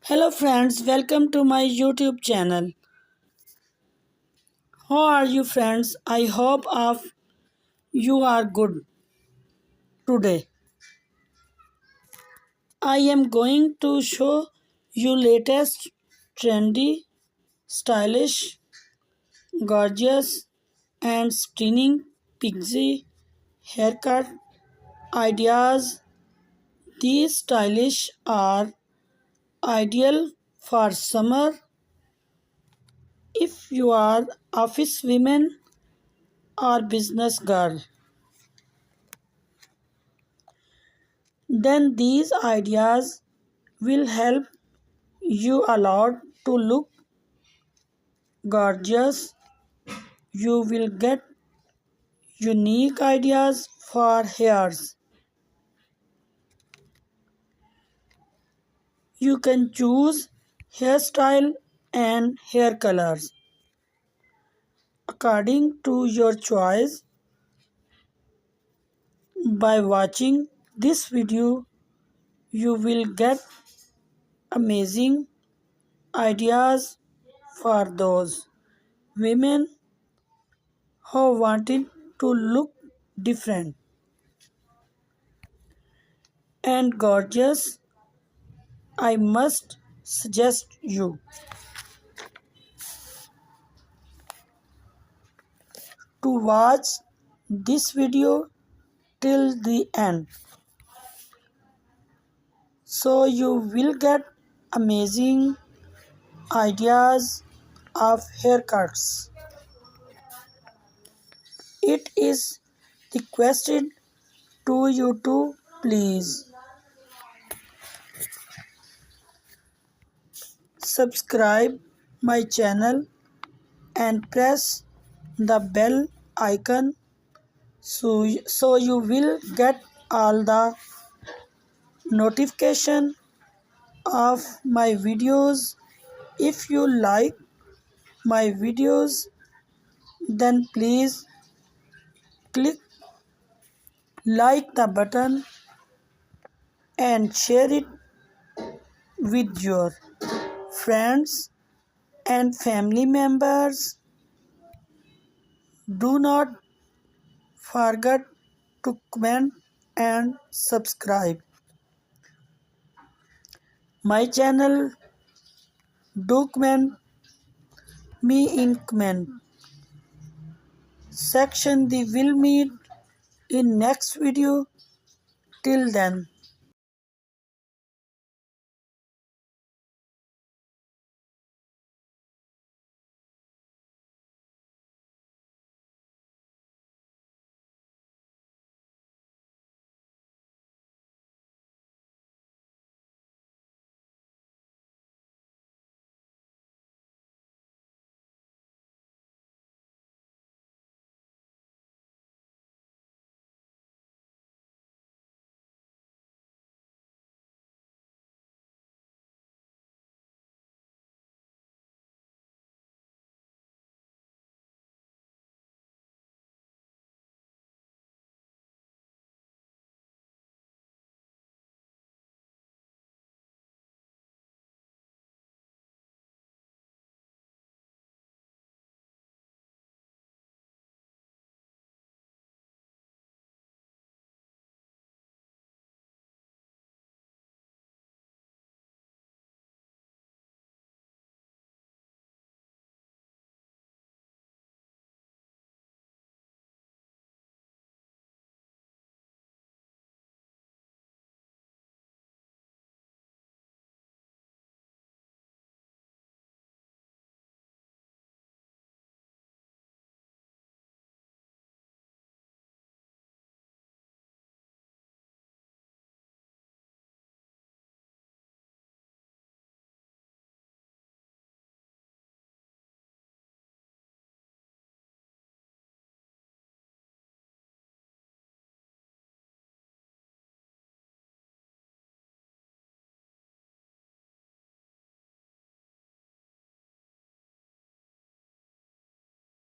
Hello friends, welcome to my YouTube channel. How are you friends? I hope of you are good today. I am going to show you latest trendy, stylish, gorgeous and stunning pixie haircut ideas. These stylish are ideal for summer if you are office women or business girl. Then these ideas will help you a lot to look gorgeous. You will get unique ideas for hairs. You can choose hairstyle and hair colors according to your choice. By watching this video, you will get amazing ideas for those women who wanted to look different and gorgeous. I must suggest you to watch this video till the end, so you will get amazing ideas of haircuts. It is requested to you to please subscribe my channel and press the bell icon so you will get all the notification of my videos. If you like my videos, then please click like the button and share it with your friends and family members. Do not forget to comment and subscribe my channel. Do comment me in comment section. We will meet in next video. Till then,